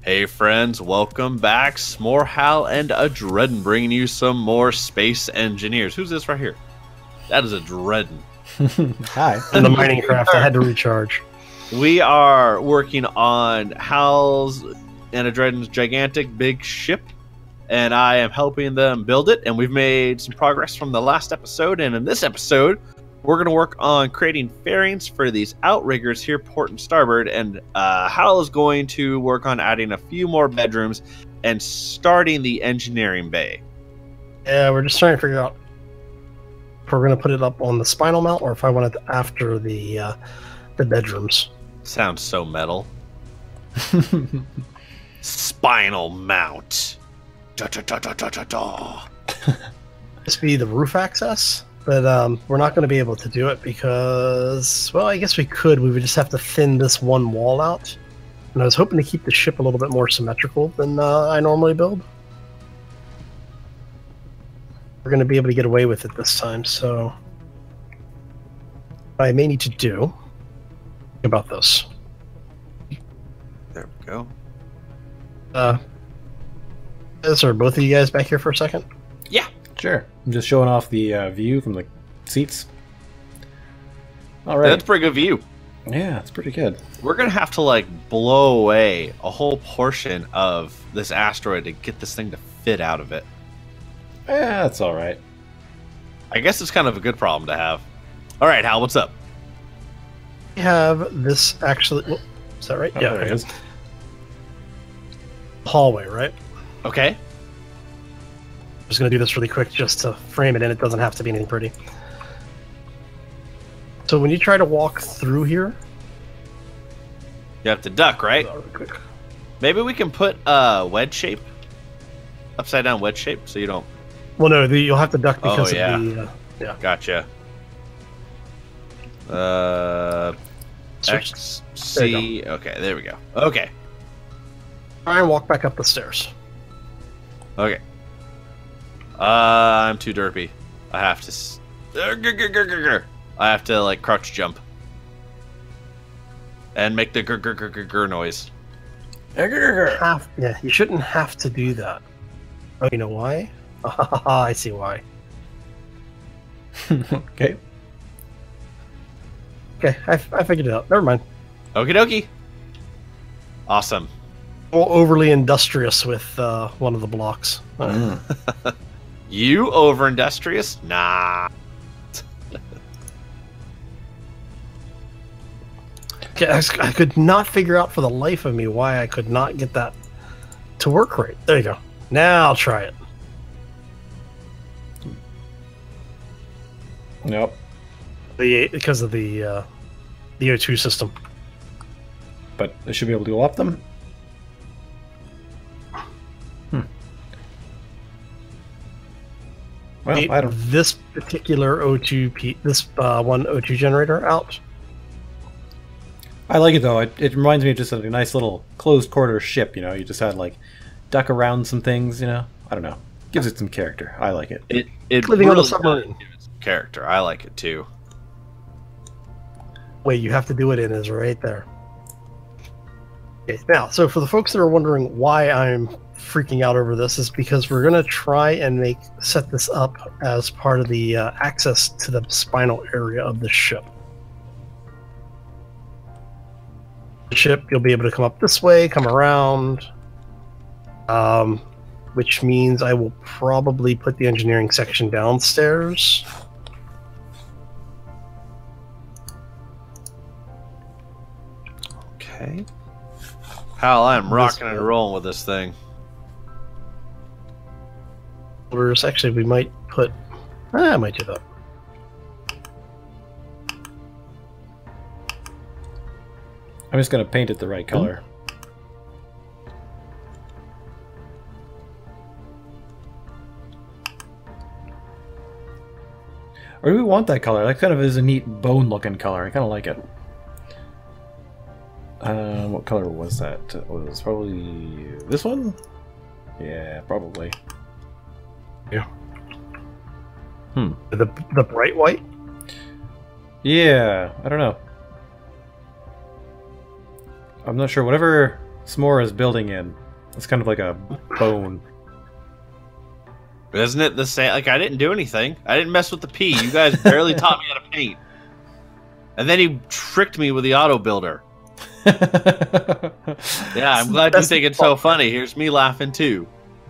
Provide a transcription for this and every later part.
Hey friends, welcome back. S'more, Hal, and Adreden bringing you some more space engineers. Who's this right here? That is Adreden. Hi. In the mining craft, I had to recharge. We are working on Hal's and Adreden's gigantic big ship, and I am helping them build it, and we've made some progress from the last episode, and in this episode, we're going to work on creating fairings for these outriggers here, port and starboard, and Hal is going to work on adding a few more bedrooms and starting the engineering bay. Yeah, we're just trying to figure out if we're going to put it up on the spinal mount or if I want it after the bedrooms. Sounds so metal. Spinal mount. Da, da, da, da, da, da, da. This be the roof access, but we're not going to be able to do it because, well, I guess we could. We would just have to thin this one wall out. And I was hoping to keep the ship a little bit more symmetrical than I normally build. We're going to be able to get away with it this time, so what I may need to do about this. There we go. Are both of you guys back here for a second? Yeah. Sure. I'm just showing off the view from the seats. All right. That's a pretty good view. Yeah, it's pretty good. We're going to have to, like, blow away a whole portion of this asteroid to get this thing to fit out of it. Yeah, that's all right. I guess it's kind of a good problem to have. All right, Hal, what's up? We have this actually... Well, is that right? Oh, yeah, there it is. Hallway, right? Okay. I'm just going to do this really quick just to frame it in. It doesn't have to be anything pretty. So when you try to walk through here... You have to duck, right? Really quick. Maybe we can put a wedge shape. Upside down wedge shape so you don't... Well, no, you'll have to duck because Oh, yeah. of the... yeah. Gotcha. Switch. X, There you C... Okay, there we go. Okay. Try and walk back up the stairs. Okay. I'm too derpy. I have to... I have to, like, crouch jump. And make the grr noise. Yeah, you shouldn't have to do that. Oh, you know why? I see why. Okay. Okay, I figured it out. Never mind. Okie dokie. Awesome. Overly industrious with one of the blocks. You over industrious? Nah. Okay, I could not figure out for the life of me why I could not get that to work right. There you go. Now I'll try it. Nope. Because of the O2 system. But I should be able to go up them? Well, I don't... This particular O2 one O2 generator out. I like it, though. It reminds me of just a nice little closed quarter ship, you know? You just had, like, duck around some things, you know? I don't know. Gives it some character. I like it. It Living on a really submarine. does give it some character. I like it, too. Way you have to do it in is right there. Okay, now, so for the folks that are wondering why I'm freaking out over this, is because we're going to try and set this up as part of the access to the spinal area of the ship. The ship, you'll be able to come up this way, come around, which means I will probably put the engineering section downstairs. Okay. Hal, I'm rocking and rolling with this thing. Actually, we might put... I might do that. I'm just going to paint it the right color. Or do we want that color? That kind of is a neat bone-looking color. I kind of like it. What color was that? It was probably this one? Yeah, probably. Yeah. The bright white? Yeah, I don't know. I'm not sure. Whatever S'more is building in. It's kind of like a bone. Isn't it the same? Like, I didn't do anything. I didn't mess with the P. You guys barely taught me how to paint. And then he tricked me with the auto builder. Yeah, I'm glad you think it's so funny. Here's me laughing too.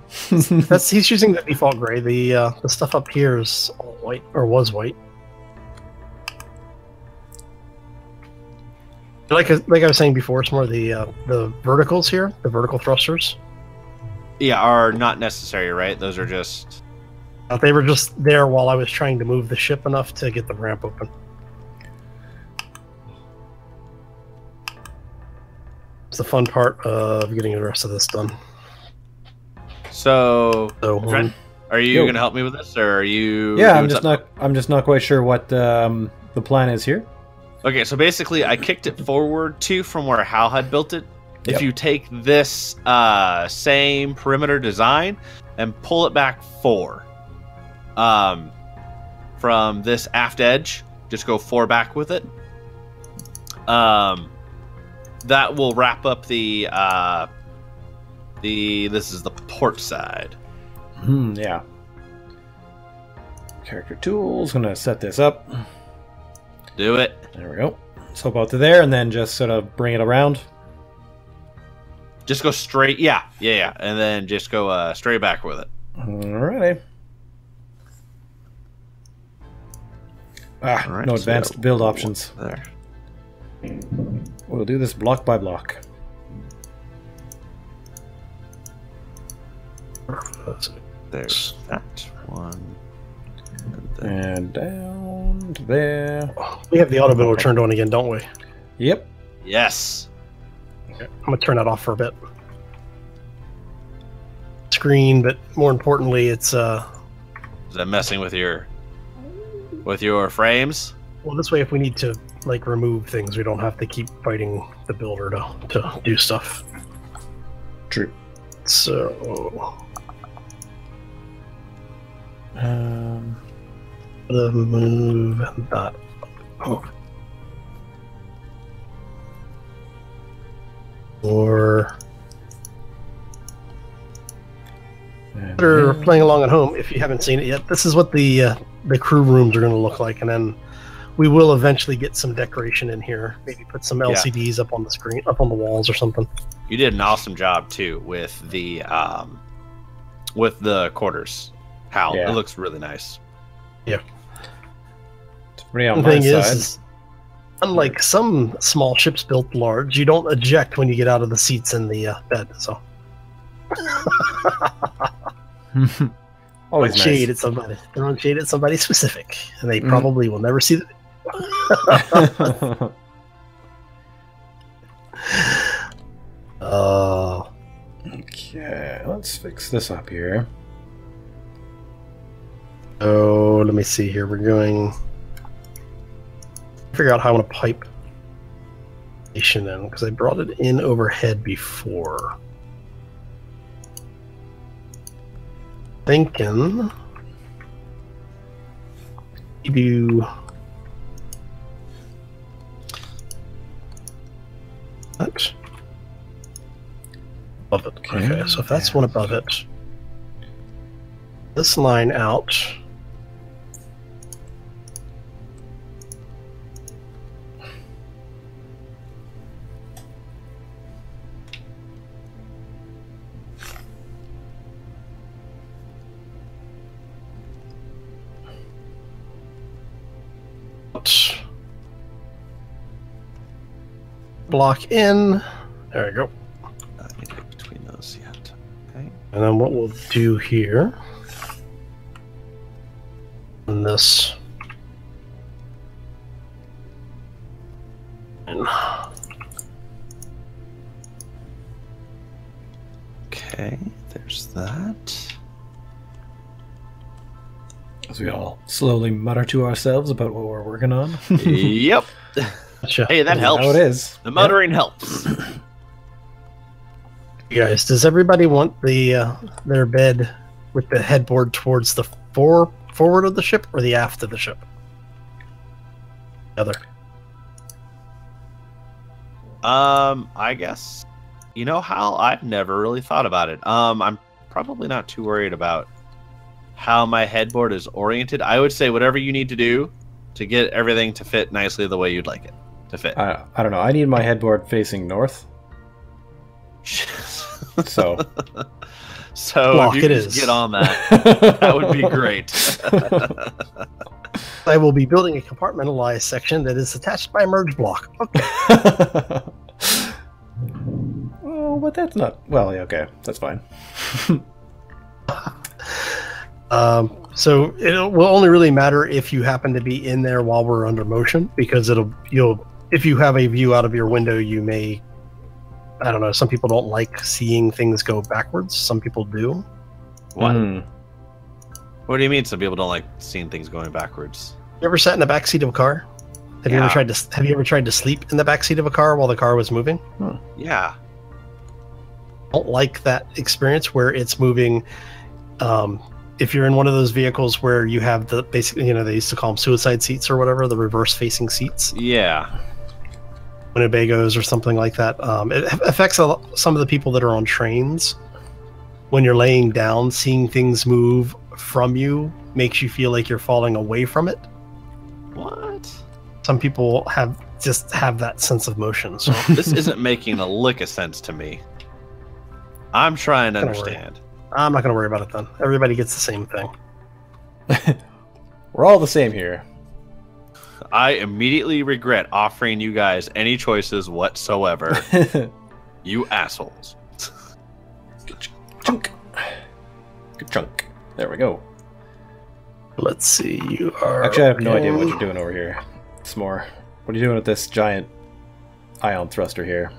He's using the default gray. The stuff up here is all white, or was white. Like I was saying before, it's more the verticals here, the vertical thrusters. Yeah, are not necessary, right? Those are just... They were just there while I was trying to move the ship enough to get the ramp open. It's the fun part of getting the rest of this done. So Trent, are you going to help me with this, or are you? Yeah, I'm just not quite sure what the plan is here. Okay, so basically, I kicked it forward 2 from where Hal had built it. If you take this same perimeter design and pull it back 4 from this aft edge, just go 4 back with it. That will wrap up the this is the port side. Yeah. Character tools. Gonna set this up. Do it. There we go. Swap out to there, and then just sort of bring it around. Just go straight. Yeah. And then just go straight back with it. Alrighty. Alright, no advanced build options. There. We'll do this block by block. There's that one. And down to there. We have the auto builder turned on again, don't we? Yep. Yes. Okay. I'm gonna turn that off for a bit. Screen, but more importantly, it's Is that messing with your frames? well, this way if we need to like remove things, we don't have to keep fighting the builder to do stuff. True. So move that. Or playing along at home, if you haven't seen it yet, this is what the crew rooms are going to look like, and then we will eventually get some decoration in here. Maybe put some LCDs up on the screen, up on the walls or something. You did an awesome job too with the quarters. Hal, it looks really nice. Yeah. It's pretty on The my thing side. is, unlike some small ships built large, you don't eject when you get out of the seats in the bed. So Always nice. shade at somebody. Throwing shade at somebody specific, and they probably will never see the Okay, let's fix this up here. Oh, let me see here. We're going figure out how I want to pipe station in, because I brought it in overhead before. Thinking you do that above it. Okay, so if that's one above it, this line out. Block in. There we go. I need to get between those yet. Okay. And then what we'll do here on this. Okay, there's that. As we all slowly mutter to ourselves about what we're working on. Yep. Gotcha. Hey, that helps. How it is. The muttering helps. Guys, does everybody want the their bed with the headboard towards the forward of the ship or the aft of the ship? The other. I guess You know, Hal, I've never really thought about it. I'm probably not too worried about how my headboard is oriented. I would say whatever you need to do to get everything to fit nicely the way you'd like it to fit. I don't know. I need my headboard facing north. So if you just get on that, that would be great. I will be building a compartmentalized section that is attached by a merge block. Okay. Oh, but that's not... Well, yeah, okay. That's fine. So it will only really matter if you happen to be in there while we're under motion, because if you have a view out of your window, you may... I don't know, some people don't like seeing things go backwards. Some people do. What? What do you mean some people don't like seeing things going backwards? You ever sat in the back seat of a car? Have you ever tried to sleep in the back seat of a car while the car was moving? Yeah. I don't like that experience where it's moving. If you're in one of those vehicles where you have the basically, they used to call them suicide seats or whatever, the reverse facing seats. Yeah. Winnebagos or something like that. It affects some of the people that are on trains. When you're laying down, seeing things move from you makes you feel like you're falling away from it. What? Some people have that sense of motion. So this isn't making a lick of sense to me. I'm trying to understand. I'm not going to worry about it then. Everybody gets the same thing. We're all the same here. I immediately regret offering you guys any choices whatsoever. You assholes. Good chunk. Good chunk. There we go. Let's see. You are... Actually, I have no idea what you're doing over here. S'more. What are you doing with this giant ion thruster here?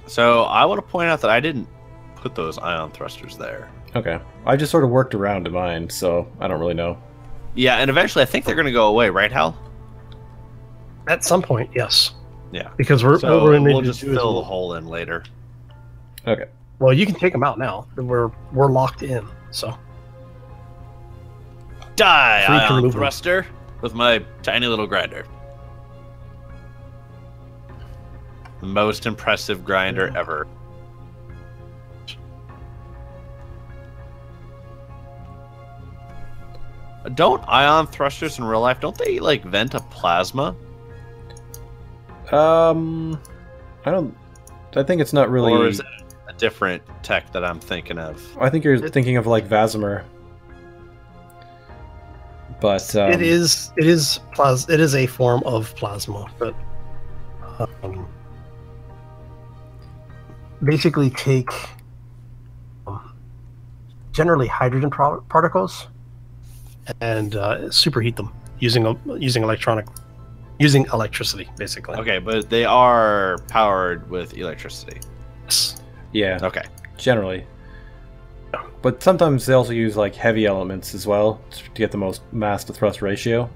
So, I want to point out that I didn't put those ion thrusters there. Okay. I just sort of worked around to mine, so I don't really know. Yeah, and eventually I think they're going to go away, right, Hal? At some point, yes. Yeah. Because we'll just fill the hole in later. Okay. Well, you can take them out now. We're locked in, so. Die, ion thruster, with my tiny little grinder. The most impressive grinder ever. Don't ion thrusters in real life, don't they like vent a plasma? I think it's not really... Or is it a different tech that I'm thinking of? I think you're thinking of like Vasmer. But it is a form of plasma, but basically take generally hydrogen particles and superheat them using electricity, basically. Okay, but they are powered with electricity. Yes. Yeah. Okay. Generally. But sometimes they also use like heavy elements as well to get the most mass to thrust ratio.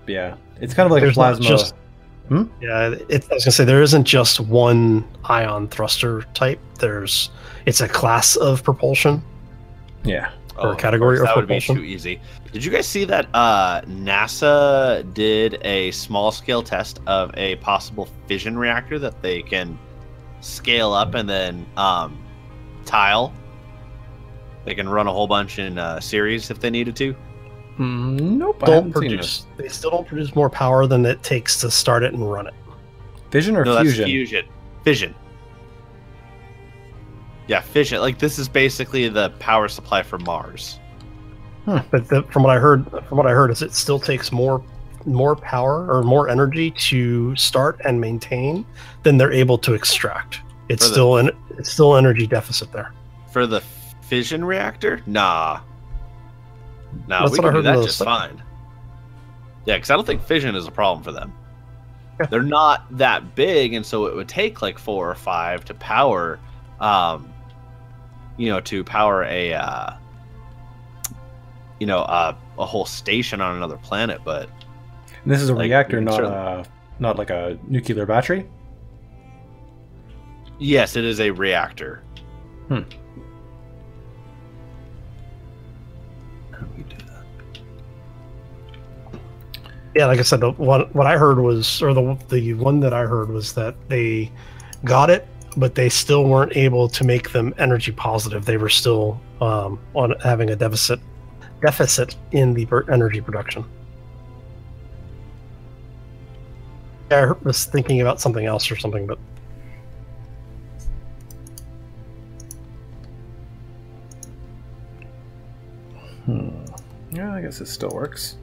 Yeah, it's kind of like plasma. Yeah, I was gonna say there isn't just one ion thruster type. It's a class of propulsion. Yeah. Or a category of propulsion. That would be too easy. Did you guys see that NASA did a small scale test of a possible fission reactor that they can scale up and then tile? They can run a whole bunch in series if they needed to. Nope. They still don't produce more power than it takes to start it and run it. Fission or fusion? That's fusion. Fission. Yeah, fission. Like this is basically the power supply for Mars. But from what I heard is it still takes more power or more energy to start and maintain than they're able to extract. It's still energy deficit there. For the fission reactor? Nah, That's we can do that just fine. Yeah, because I don't think fission is a problem for them. Yeah. They're not that big, and so it would take like 4 or 5 to power, to power a whole station on another planet. But and this is a reactor, not like a nuclear battery. Yes, it is a reactor. Hmm. yeah, like I said, what I heard was, or the one that I heard was that they got it, but they still weren't able to make them energy positive. They were still on having a deficit in the energy production. I was thinking about something else or something, but yeah, I guess it still works.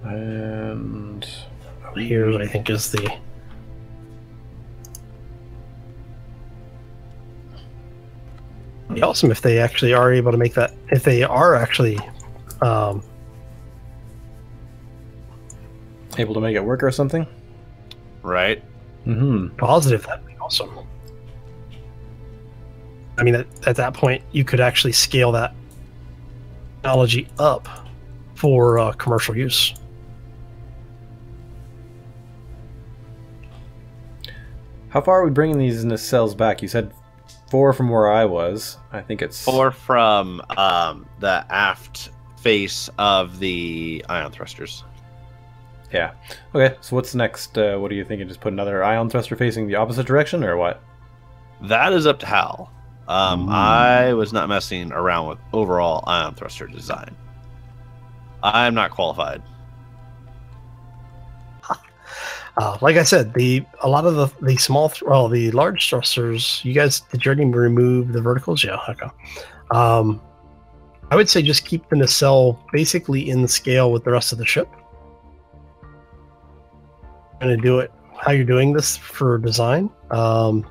And here, I think, is the. It'd be awesome if they actually are able to make that. If they are actually able to make it work or something, right? Positive, that'd be awesome. I mean, at that point, you could actually scale that technology up for commercial use. How far are we bringing these nacelles back? You said 4 from where I was. I think it's 4 from the aft face of the ion thrusters. Yeah. Okay, so what's next? What are you thinking? Just put another ion thruster facing the opposite direction, or what? That is up to Hal. I was not messing around with overall ion thruster design. I'm not qualified. Like I said, a lot of the large thrusters. You guys, did you already remove the verticals? Yeah. Okay. I would say just keep the nacelle basically in scale with the rest of the ship. I'm gonna do it how you're doing this for design. Oh,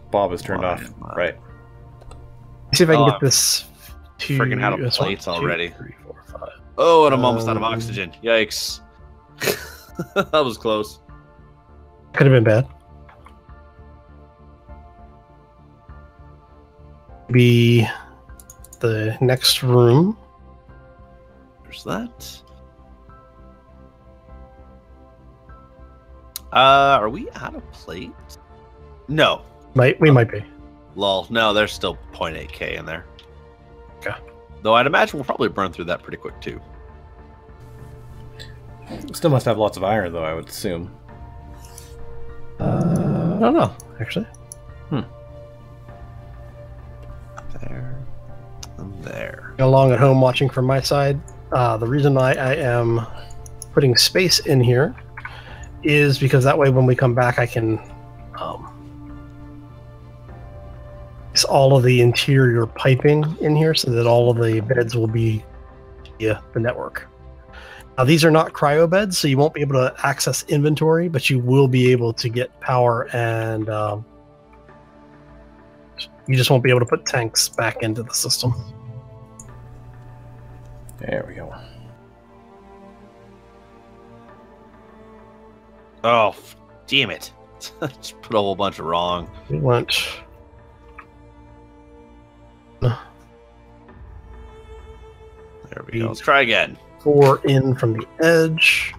Bob is turned off. Right. See if I can get this to freaking out of plates already. 2, 3, 4, 5. Oh, and I'm almost out of oxygen. Yikes. That was close. Could have been bad. Be the next room. There's that. Are we out of plates? No. We might be. Lol. No, there's still 0.8k in there. Okay. Though I'd imagine we'll probably burn through that pretty quick too. Still must have lots of iron, though, I would assume. I don't know, actually. There. And there. Along at home watching from my side, the reason I am putting space in here is because that way when we come back I can it's all of the interior piping in here so that all of the beds will be via the network. Now these are not cryo beds, so you won't be able to access inventory, but you will be able to get power, and you just won't be able to put tanks back into the system. There we go. Oh, damn it. Just put a whole bunch of wrong. We want... There we go. Let's try again. 4 in from the edge.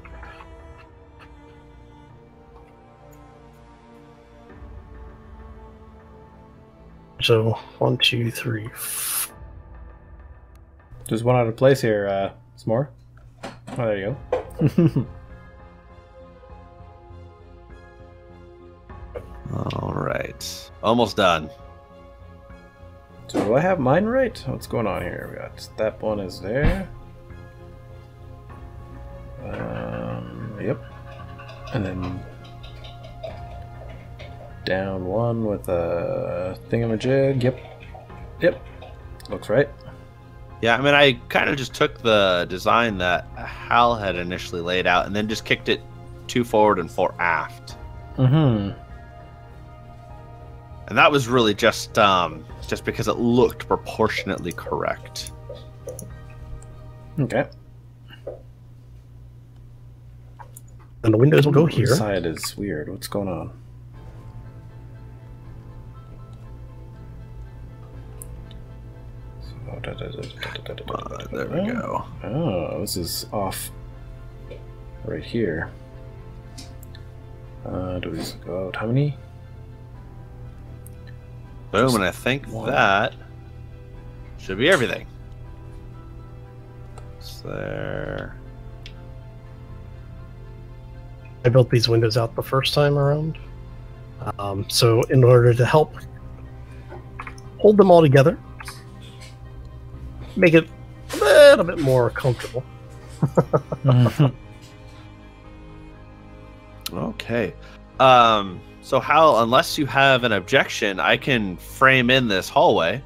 So 1, 2, 3. There's one out of place here, S'more. Oh, there you go. All right. Almost done. So do I have mine right? What's going on here? We got that one is there. Yep. And then down one with a thingamajig. Yep. Looks right. Yeah, I mean, I kind of just took the design that Hal had initially laid out and then just kicked it 2 forward and 4 aft. Mm-hmm. And that was really just because it looked proportionately correct. Okay. And the windows will go here. This side is weird. What's going on? There we go. Oh, this is off right here. Do we just go out? How many? Boom, and I think that should be everything. there. I built these windows out the first time around. So in order to help hold them all together, make it a little bit more comfortable. Okay. So Hal, unless you have an objection, I can frame in this hallway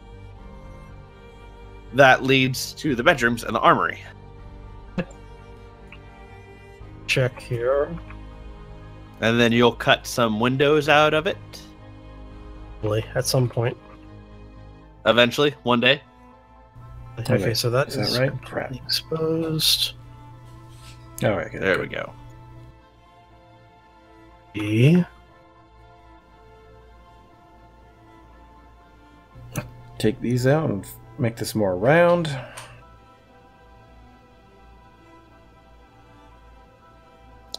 that leads to the bedrooms and the armory. Check here. And then you'll cut some windows out of it? At some point. Eventually, one day? Okay, so that is right? completely exposed. All right, good. There we go. E. Take these out and make this more round.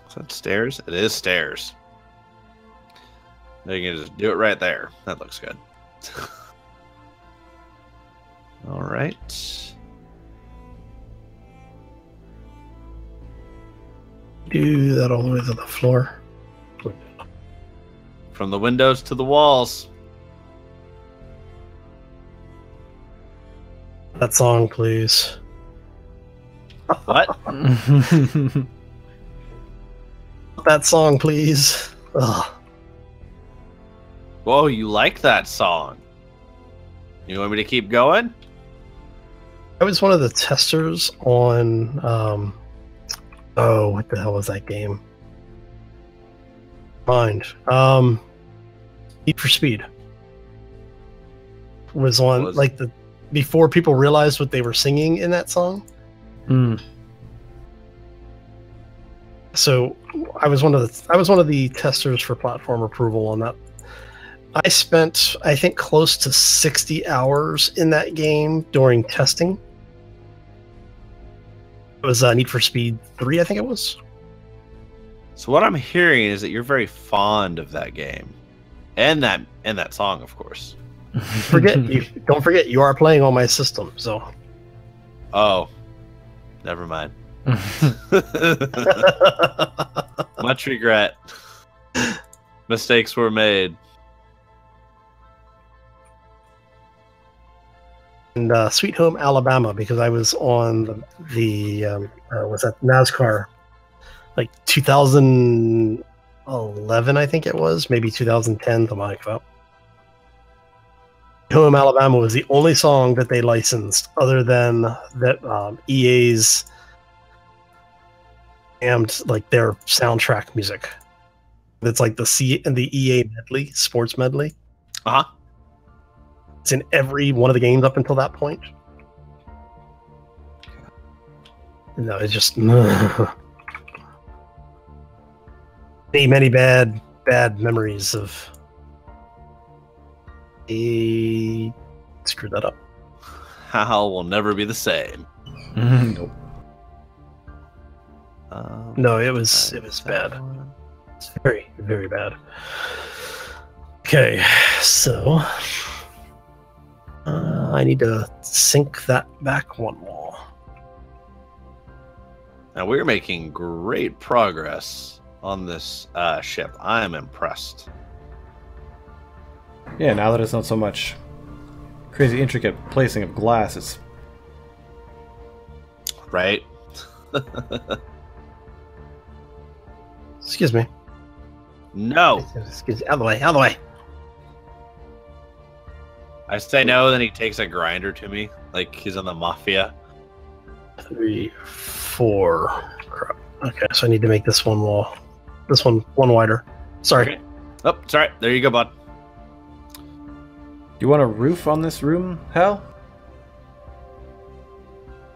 Is that stairs? It is stairs. Now you can just do it right there. That looks good. All right. Do that all the way to the floor. From the windows to the walls. That song, please. What? That song, please. Ugh. Whoa, you like that song? You want me to keep going? I was one of the testers on, oh, what the hell was that game? Mind. Need for Speed. Was on, like, the before people realized what they were singing in that song. Mm. So I was one of the testers for platform approval on that. I spent, I think, close to 60 hours in that game during testing. It was Need for Speed 3, I think it was. So what I'm hearing is that you're very fond of that game, and that song, of course. Don't forget, you are playing on my system. So, oh, never mind. Much regret. Mistakes were made. And Sweet Home Alabama, because I was on the was that NASCAR, like 2011, I think it was, maybe 2010, something like that. Sweet Home Alabama was the only song that they licensed, other than that EA's and like their soundtrack music. It's like the EA medley, sports medley. Uh huh. It's in every one of the games up until that point. No, it's just many bad memories of. Screwed that up. Hal will never be the same. Nope. No, it was bad. It's very, very bad. Okay, so I need to sink that back one wall. Now we're making great progress on this ship. I am impressed. Yeah, now that it's not so much crazy intricate placing of glass, it's Right? Excuse me. No. Excuse me. Out of the way. Out of the way. I say no, then he takes a grinder to me, like he's in the mafia. 3, 4. Crap. Okay, so I need to make this one wall. This one wider. Sorry. Okay. Oh, sorry. There you go, bud. You want a roof on this room, Hal?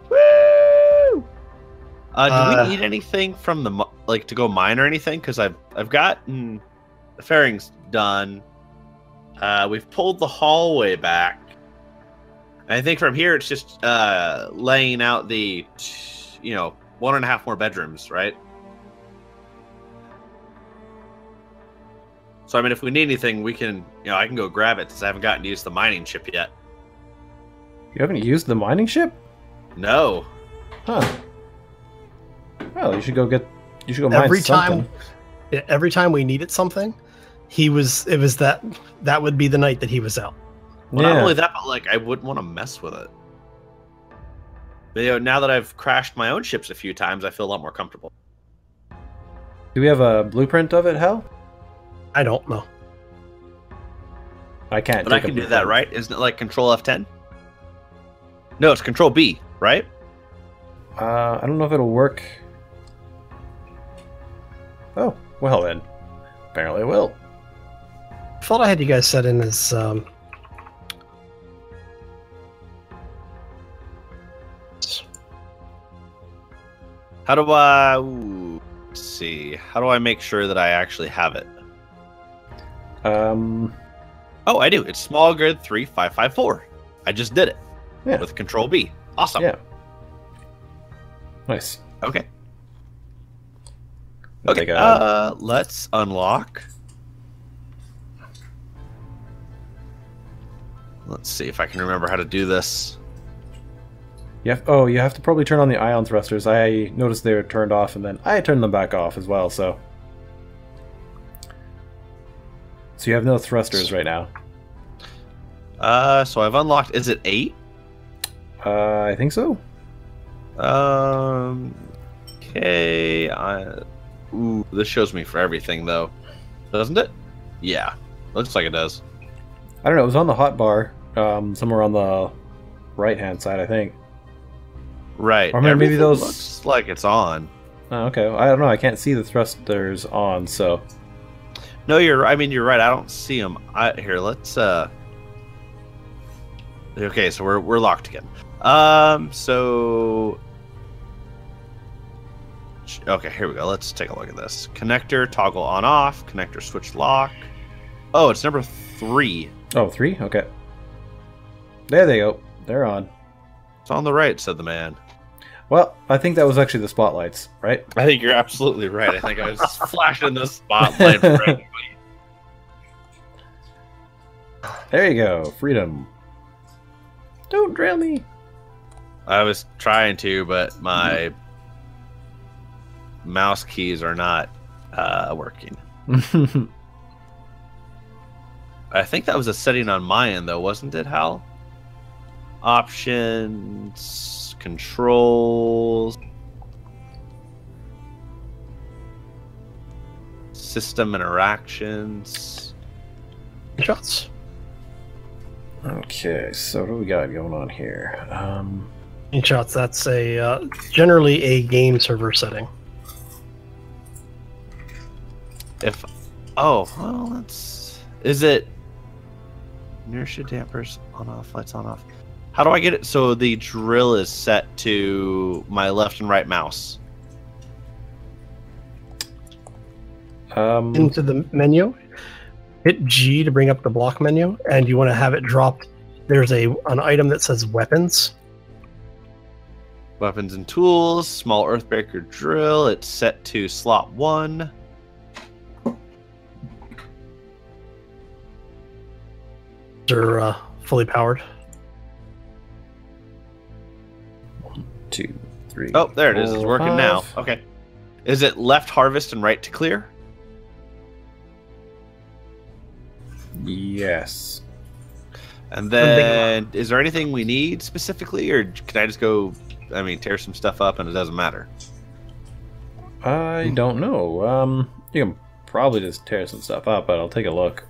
Woo! Do we need anything from the to go mine or anything? Because I've gotten the fairings done. We've pulled the hallway back. I think from here it's just laying out the 1.5 more bedrooms, right? So I mean, if we need anything, we can I can go grab it, since I haven't gotten to use the mining ship yet. You haven't used the mining ship? No. Huh. Well, you should go get. You should go mine Every something. every time we needed something, it was that would be the night that he was out. Well, not only that, but like I wouldn't want to mess with it. But, you know, now that I've crashed my own ships a few times, I feel a lot more comfortable. Do we have a blueprint of it, Hal? I don't know. I can't. But I can do that, right? Isn't it like Control F10? No, it's Control B, right? I don't know if it'll work. Oh, well then. Apparently it will. I thought I had you guys set in as How do I... Ooh, let's see. How do I make sure that I actually have it? Oh, I do. It's small grid 3554. I just did it. Yeah. With Control B. Awesome. Yeah. Nice. Okay. I'll Okay. take a- Let's unlock. Let's see if I can remember how to do this. you have to probably turn on the ion thrusters. I noticed they were turned off, and then I turned them back off as well, so... So you have no thrusters right now. So I've unlocked... Is it 8? I think so. Okay. Ooh, this shows me for everything, though. Doesn't it? Yeah. Looks like it does. I don't know, it was on the hotbar, somewhere on the right-hand side, I think. Right. Or maybe Everything those... looks like it's on. Oh, okay, I don't know, I can't see the thrusters on, so... No, you're right. I don't see them. Here, let's okay, so we're locked again. So okay, here we go. Let's take a look at this. Connector toggle on off, connector switch lock. Oh, it's number 3. Oh, 3? Okay. There they go. They're on. It's on the right, said the man. Well, I think that was actually the spotlights, right? I think you're absolutely right. I think I was flashing the spotlight for everybody. There you go. Freedom. Don't drill me. I was trying to, but my mouse keys are not working. I think that was a setting on my end, though, wasn't it, Hal? Options, controls, system interactions. shots. Okay, so what do we got going on here? Shots. That's a generally a game server setting. Well, that's... Is it inertia dampers on off, lights on off? How do I get it so the drill is set to my left and right mouse? Into the menu, hit G to bring up the block menu, and you want to have it dropped. There's an item that says weapons. Weapons and tools, small earthbreaker drill. It's set to slot 1. They're fully powered. 1, 2, 3. Oh, there it is. It's 4, working 5. now. Okay. Is it left harvest and right to clear? Yes. And then, is there anything we need specifically, or can I just go, tear some stuff up and it doesn't matter? I don't know. You can probably just tear some stuff up, but I'll take a look.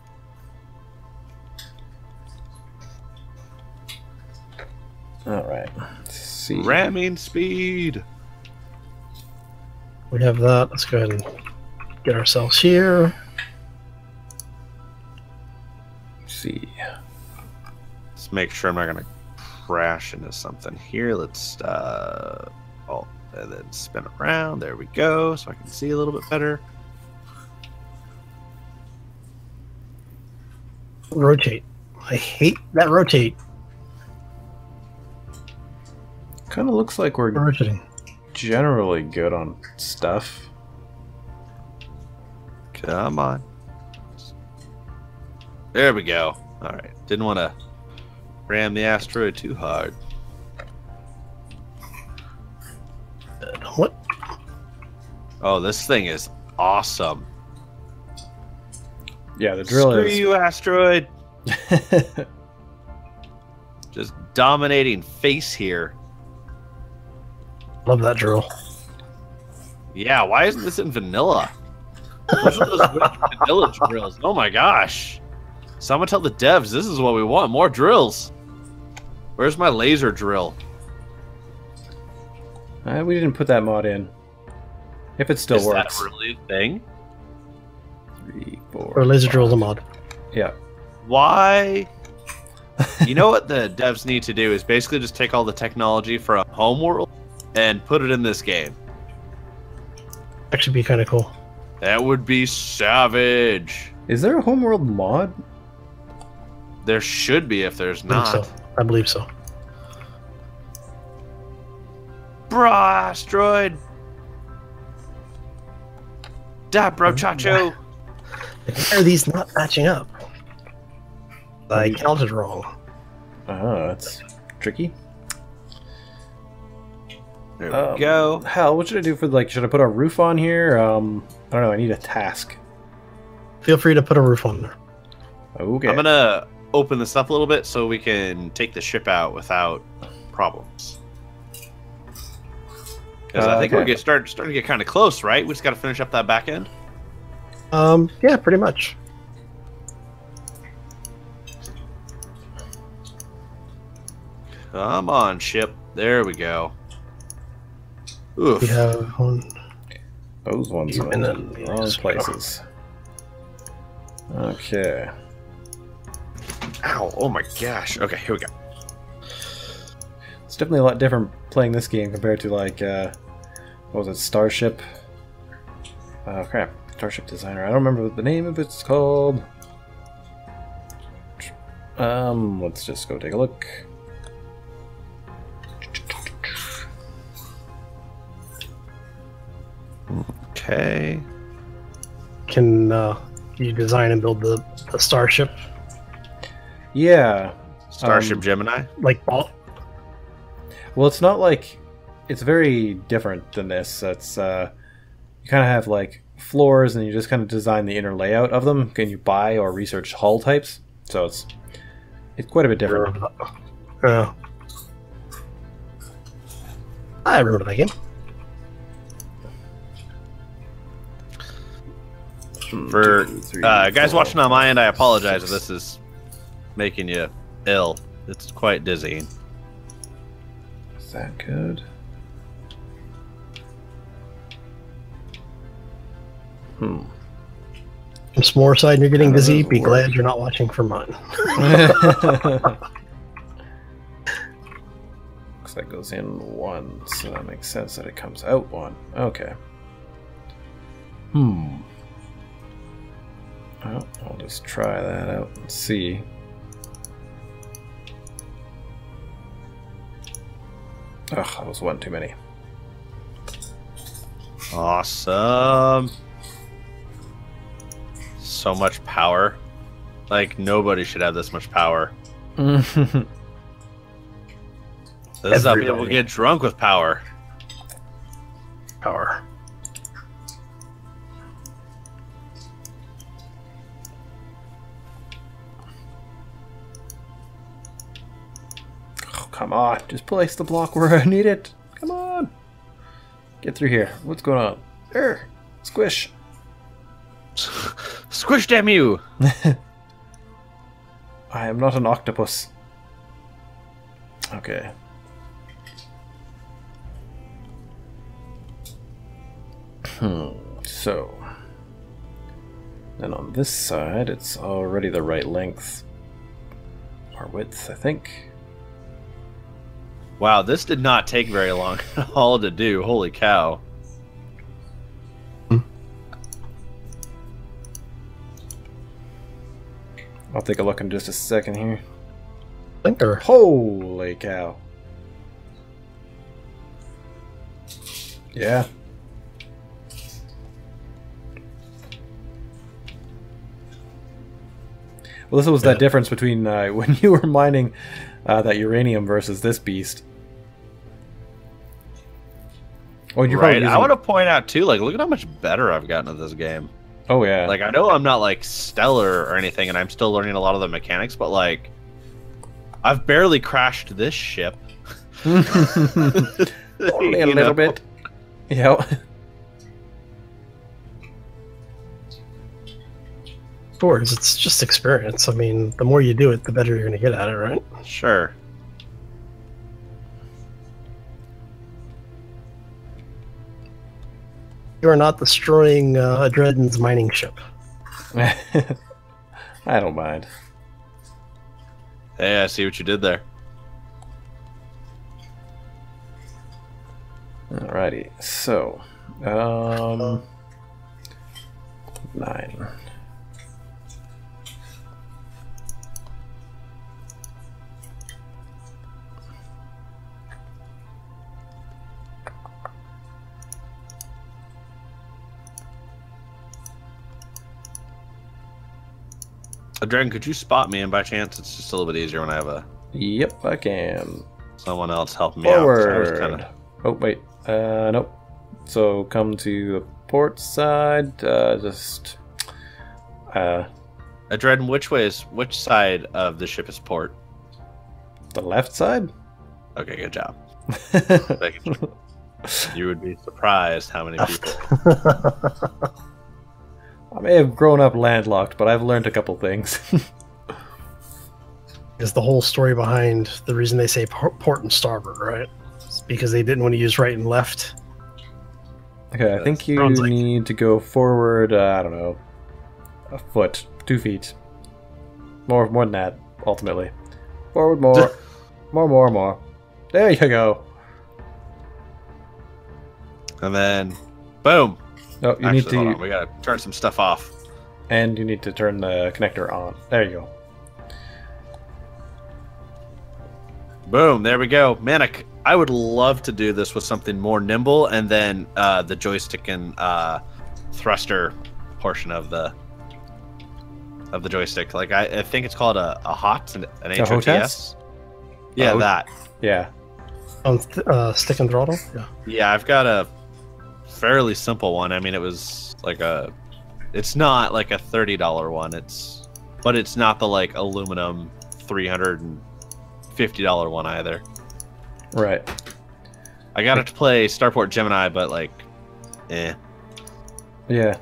Alright. Let's see. Ramming speed. We have that. Let's go ahead and get ourselves here. Let's see. Let's make sure I'm not going to crash into something here. Let's, and then spin around. There we go, so I can see a little bit better. Rotate. I hate that rotate. Kind of looks like we're Rotating. generally good on stuff. Come on. There we go. Alright. Didn't want to ram the asteroid too hard. What? Oh, this thing is awesome. Yeah, the drill Screw is. you, asteroid. Just dominating face here. Love that drill. Yeah, why isn't this in vanilla? What's with those weird vanilla drills? Oh my gosh. Someone tell the devs this is what we want. More drills. Where's my laser drill? We didn't put that mod in. If it still works. Is that really a thing? 3, 4. Or laser drill's a mod. Yeah. Why? You know what the devs need to do is basically just take all the technology from Homeworld and put it in this game. Actually be kind of cool. That would be savage. Is there a Homeworld mod? There should be if there's I not. believe so. I believe so. Brah, asteroid. Da, bro, chacho. Why are these not matching up? I counted wrong. Oh, that's tricky. There we go. Hell, what should I do for, like, should I put a roof on here? I don't know, I need a task. Feel free to put a roof on there. Okay. I'm gonna open this up a little bit so we can take the ship out without problems. Because I think we're starting to get kind of close, right? We just got to finish up that back end. Yeah, pretty much. Come on, ship. There we go. Oof. We have one. Those ones are in the wrong places. Okay. Ow. Oh my gosh. Okay, here we go. It's definitely a lot different playing this game compared to, like, what was it, Starship? Oh, crap. Starship Designer. I don't remember what the name of it's called. Let's just go take a look. Okay. Can you design and build the starship? Yeah. Starship Gemini. Like ball? Well, it's not like... It's very different than this. It's, you kind of have, like, floors, and you just kind of design the inner layout of them. Can you buy or research hull types? So it's quite a bit different. Yeah. I remember that game. For guys watching on my end, I apologize if this is making you ill. It's quite dizzying. Is that good? From S'more side, you're getting dizzy. Be glad you're not watching for mine. Looks like it goes in 1, so that makes sense that it comes out 1. Okay. Well, I'll just try that out and see. Ugh, that was 1 too many. Awesome. So much power. Like, nobody should have this much power. This is how people get drunk with power. Power. Oh, come on. Just place the block where I need it. Come on. Get through here. What's going on? There. Squish. Squish, damn you! I am not an octopus. Okay. So. Then on this side, it's already the right length. Or width, I think. Wow, this did not take very long at all to do. Holy cow. I'll take a look in just a second here. Thinker. Holy cow. Yeah. Well, this was that difference between when you were mining that uranium versus this beast. Oh, you're right. probably I want to point out too, like, look at how much better I've gotten at this game. Oh yeah. Like, I know I'm not like stellar or anything, and I'm still learning a lot of the mechanics, but like, I've barely crashed this ship. Only a little bit. Yeah. Of course, it's just experience. I mean, the more you do it, the better you're going to get at it, right? Sure. You are not destroying Adreden's mining ship. I don't mind. Hey, I see what you did there. Alrighty, so 9. Adreden, could you spot me? And by chance, it's just a little bit easier when I have Yep, I can. someone else helping me Forward. out. I was kinda... Oh wait, nope. So come to the port side. Just. Adreden, which side of the ship is port? The left side. Okay, good job. Making sure. You would be surprised how many people. I may have grown up landlocked, but I've learned a couple things. Is the whole story behind the reason they say port and starboard, right? It's because they didn't want to use right and left. Okay, I think you need to go forward, I don't know, a foot, 2 feet. More than that, ultimately. Forward more. more. There you go. And then, boom. Oh, you Actually, need to... hold on. We gotta turn some stuff off. And you need to turn the connector on. There you go. Boom, there we go. Man, I would love to do this with something more nimble, and then the joystick and thruster portion of the joystick. Like I think it's called a HOTS, an HOTS. Yeah, that. Yeah. On stick and throttle? Yeah. Yeah, I've got a fairly simple one. I mean, it was like it's not like a $30 one. But it's not the like aluminum $350 one either. Right. I got it to play Starport Gemini, but like, eh. Yeah.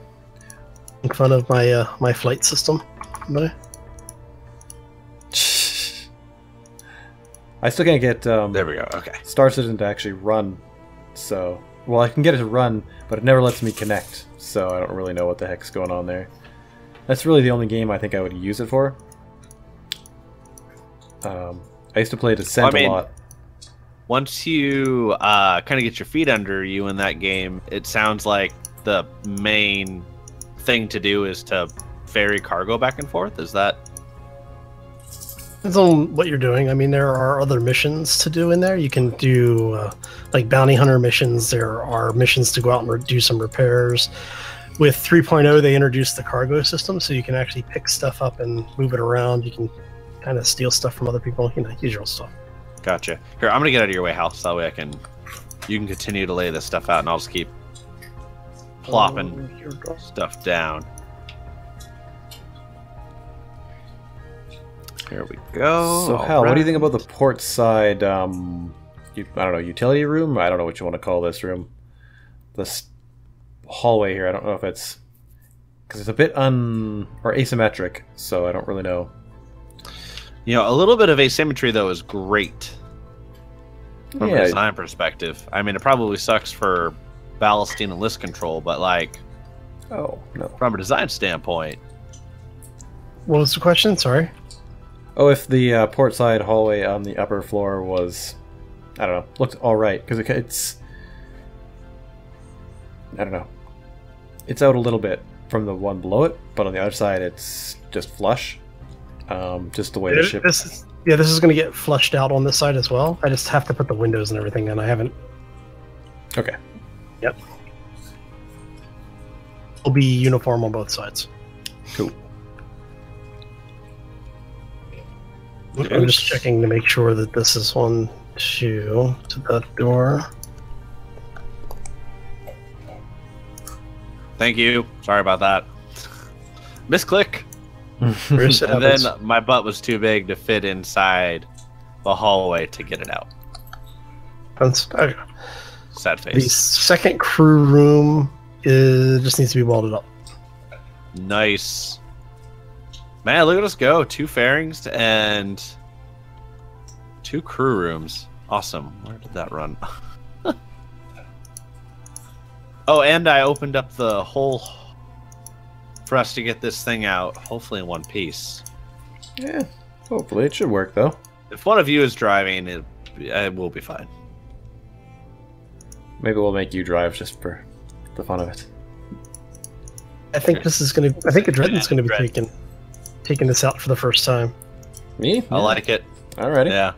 Make fun of my my flight system, buddy. I still can't get There we go. Okay. Star Citizen to actually run. So, well, I can get it to run, but it never lets me connect. So I don't really know what the heck's going on there. That's really the only game I think I would use it for. I used to play Descent a lot. Once you kind of get your feet under you in that game, it sounds like the main thing to do is to ferry cargo back and forth. Is that? Depends on what you're doing. I mean, there are other missions to do in there. You can do like bounty hunter missions. There are missions to go out and do some repairs. With 3.0, they introduced the cargo system, so you can actually pick stuff up and move it around. You can kind of steal stuff from other people, you know, usual stuff. Gotcha. Here, I'm gonna get out of your way, Hal, so that way you can continue to lay this stuff out, and I'll just keep plopping stuff down. Here we go. So, Hal, what do you think about the port side? I don't know, utility room? I don't know what you want to call this room. This hallway here. I don't know if it's because it's a bit or asymmetric, so I don't really know. You know, a little bit of asymmetry though is great from a Yeah. design perspective. I mean, it probably sucks for ballasting and list control, but like, Oh no. from a design standpoint, What was the question? Sorry. Oh, if the port side hallway on the upper floor was, I don't know, looked all right because it's, I don't know, it's out a little bit from the one below it, but on the other side it's just flush. Just the way the ship. This is going to get flushed out on this side as well. I just have to put the windows and everything in. I haven't. Okay. Yep. It'll be uniform on both sides. Cool. I'm just checking to make sure that this is 1, 2 to that door. Thank you. Sorry about that. Misclick. Bruce, it And happens. then my butt was too big to fit inside the hallway to get it out. Okay. Sad The face. second crew room just needs to be welded up. Nice. Man, look at us go. 2 fairings and 2 crew rooms. Awesome. Where did that run? Oh, and I opened up the hole for us to get this thing out, hopefully in one piece. Yeah, hopefully it should work though. If one of you is driving, it will be fine. Maybe we'll make you drive just for the fun of it. I think this is going to. I think Adreden's going to be Adreden. taking this out for the first time. Me? I like it. Alrighty. Yeah.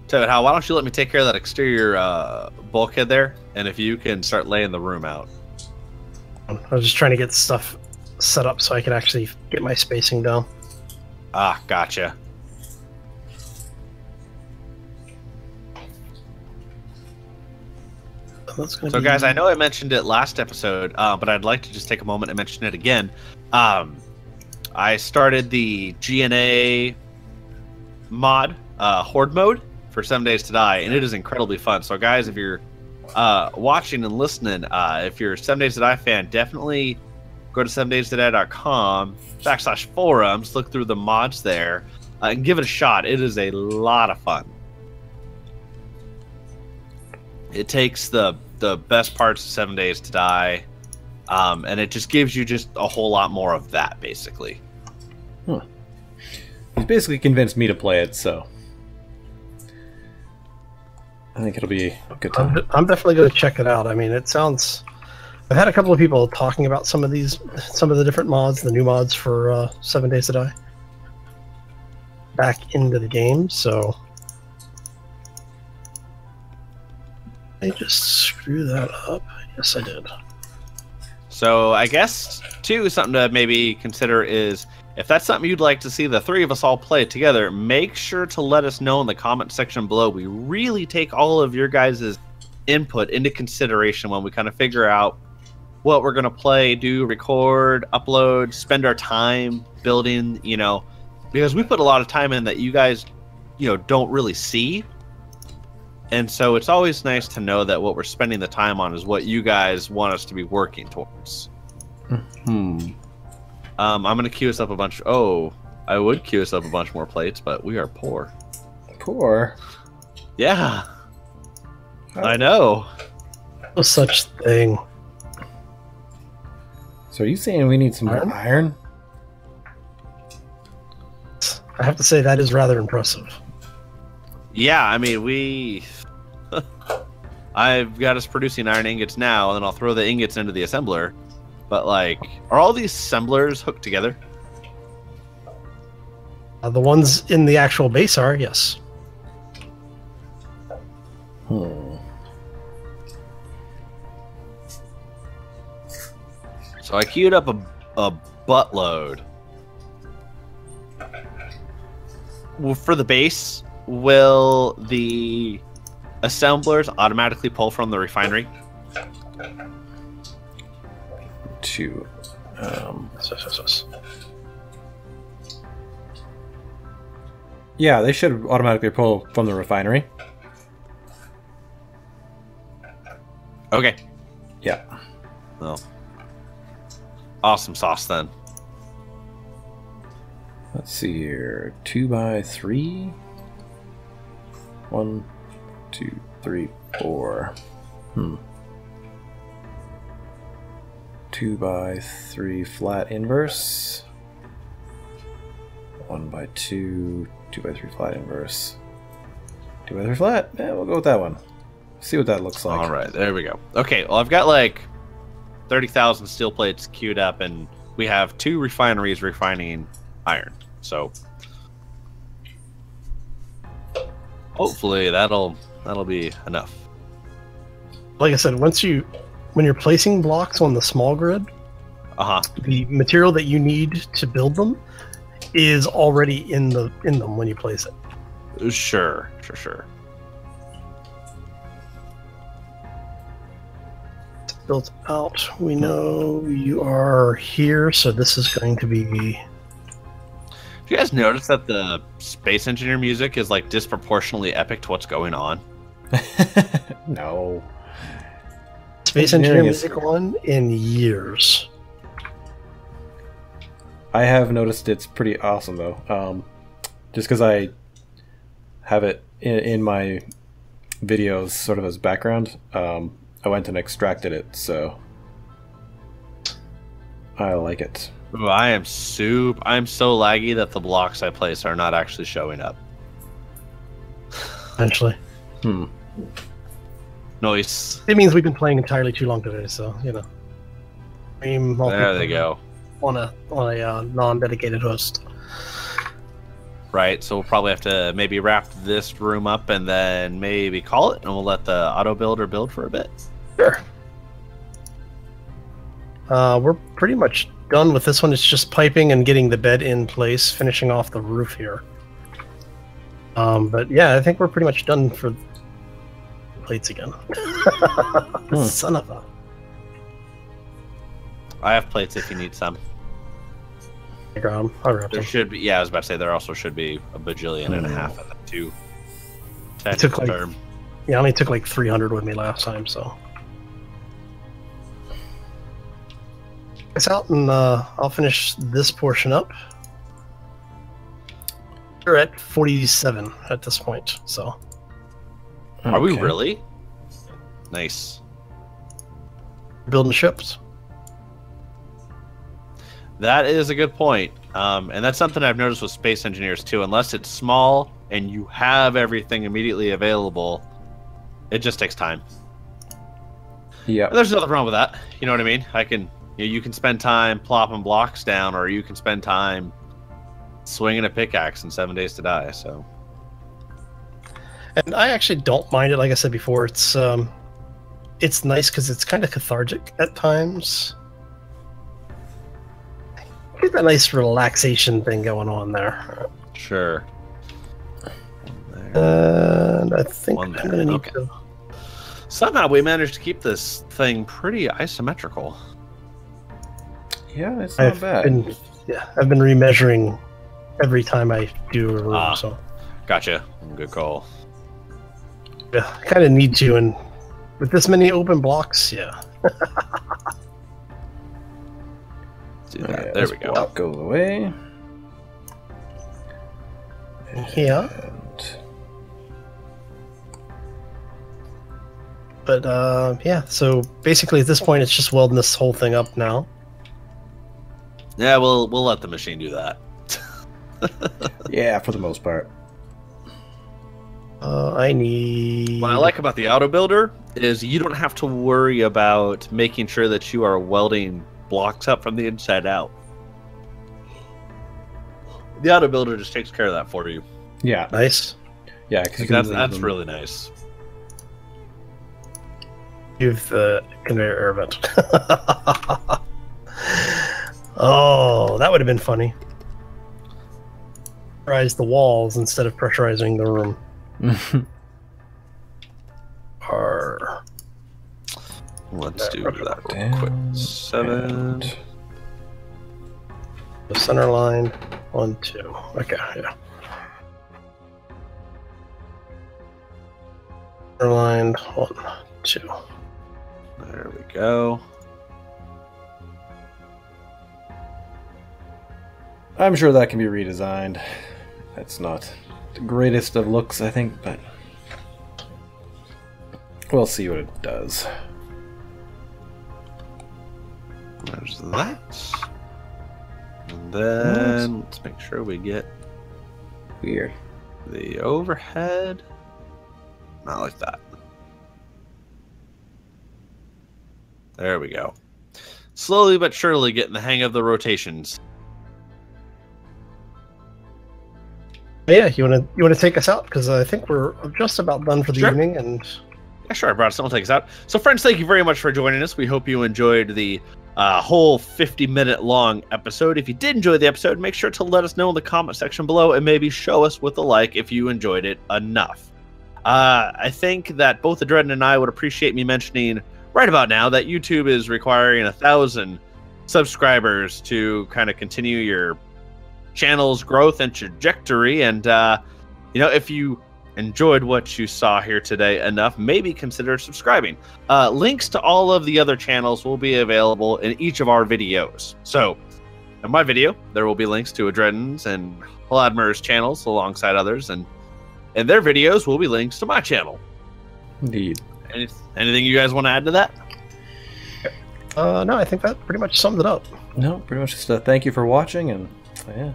So, Hal, why don't you let me take care of that exterior bulkhead there, and if you can start laying the room out. I was just trying to get stuff set up so I could actually get my spacing down. Ah, gotcha. That's gonna So, be... guys, I know I mentioned it last episode, but I'd like to just take a moment and mention it again. I started the GNA mod, Horde mode, for 7 Days to Die, and it is incredibly fun. So, guys, if you're watching and listening, if you're a 7 Days to Die fan, definitely go to 7daystoDie.com/forums, look through the mods there, and give it a shot. It is a lot of fun. It takes the best parts of 7 Days to Die, and it just gives you just a whole lot more of that, basically. He's basically convinced me to play it, so I think it'll be a good time. I'm definitely going to check it out. I mean, it sounds. I've had a couple of people talking about some of the different mods, the new mods for 7 Days to Die, back into the game. So I just screw that up. Yes, I did. So I guess, too, something to maybe consider is, if that's something you'd like to see the 3 of us all play together, make sure to let us know in the comment section below. We really take all of your guys' input into consideration when we kind of figure out what we're going to play, do, record, upload, spend our time building, because we put a lot of time in that you guys, don't really see. And so it's always nice to know that what we're spending the time on is what you guys want us to be working towards. I'm going to queue us up a bunch. Oh, I would queue us up a bunch more plates, but we are poor. Poor? Yeah. I know. No such thing. So are you saying we need some more iron? I have to say that is rather impressive. Yeah, I mean, I've got us producing iron ingots now, and then I'll throw the ingots into the assembler. But, are all these assemblers hooked together? The ones in the actual base are, yes. So I queued up a buttload. Well, for the base, will the assemblers automatically pull from the refinery? Two. Yeah, they should automatically pull from the refinery. Okay. Yeah. Well, awesome sauce then. Let's see here. 2 by 3. 1, 2, 3, 4. 2 by 3 flat inverse. 1 by 2. 2 by 3 flat inverse. 2 by 3 flat. Yeah, we'll go with that one. See what that looks like. All right, there we go. Okay, well, I've got 30,000 steel plates queued up, and we have 2 refineries refining iron. So hopefully that'll be enough. Like I said, when you're placing blocks on the small grid, the material that you need to build them is already in them when you place it. Sure. built out. We know you are here, so this is going to be... Have you guys noticed that the space engineer music is like disproportionately epic to what's going on? No. Space engineer music one in years. I have noticed it's pretty awesome though. Just because I have it in my videos sort of as background, I went and extracted it, so I like it. Ooh, I'm so laggy that the blocks I place are not actually showing up. Eventually. Noise. It means we've been playing entirely too long today, so, you know. There they go. On a non-dedicated host. Right, so we'll probably have to maybe wrap this room up and then maybe call it, and we'll let the auto builder build for a bit. Sure. We're pretty much done with this one. It's just piping and getting the bed in place, finishing off the roof here. But yeah, I think we're pretty much done for plates again. Son of a... I have plates if you need some. I'll grab There them. should be, yeah, I was about to say there also should be a bajillion and a half of them too. It took Technical like, term. yeah, I only took like 300 with me last time, so. It's out, and I'll finish this portion up. We're at 47 at this point, so. Are we Okay. really? Nice. Building ships. That is a good point. And that's something I've noticed with space engineers too. Unless it's small and you have everything immediately available, it just takes time. Yeah. And there's nothing wrong with that. You know what I mean? You can spend time plopping blocks down, or you can spend time swinging a pickaxe in 7 Days to Die. So, And I actually don't mind it. Like I said before, it's nice because it's kind of cathartic at times. Get that nice relaxation thing going on there. sure. And I think One I'm there, going to need okay. to... Somehow we managed to keep this thing pretty isometrical. Yeah, it's not bad. I've been remeasuring every time I do a room, so Gotcha. Good call. yeah, I kind of need to, and with this many open blocks, yeah. Let's do that. Okay, There this we go. block goes away. Yeah, And but yeah. So basically, at this point, it's just welding this whole thing up now. Yeah, we'll let the machine do that. yeah, for the most part. I need. What I like about the auto builder is you don't have to worry about making sure that you are welding blocks up from the inside out. The auto builder just takes care of that for you. Yeah, Nice. yeah, because That's really nice. You've the conveyor air vent. Oh, that would have been funny. Pressurize the walls instead of pressurizing the room. Arr. Let's do that real quick. Down 7. The center line, 1, 2. Okay, yeah. Center line, 1, 2. There we go. I'm sure that can be redesigned. That's not the greatest of looks, I think, but we'll see what it does. There's that. And then let's make sure we get Weird. the overhead. Not like that. There we go. Slowly but surely getting the hang of the rotations. Yeah, you want to take us out, because I think we're just about done for the Sure. evening, and Yeah, sure, I brought someone to take us out. So, friends, thank you very much for joining us. We hope you enjoyed the whole 50-minute long episode. If you did enjoy the episode, make sure to let us know in the comment section below, and maybe show us with a like if you enjoyed it enough. I think that both Adreden and I would appreciate me mentioning right about now that YouTube is requiring 1,000 subscribers to kind of continue your channel's growth and trajectory. And if you enjoyed what you saw here today enough, maybe consider subscribing. Links to all of the other channels will be available in each of our videos. So in my video, there will be links to Adreden's and Haladmer's channels alongside others, and in their videos will be links to my channel. Indeed. Anything you guys want to add to that? No, I think that pretty much summed it up. No, pretty much just thank you for watching, and yeah,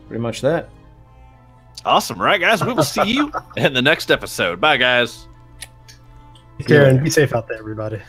pretty much that. Awesome. All right, guys, we will see you in the next episode. Bye, guys. Take care and be safe out there, everybody.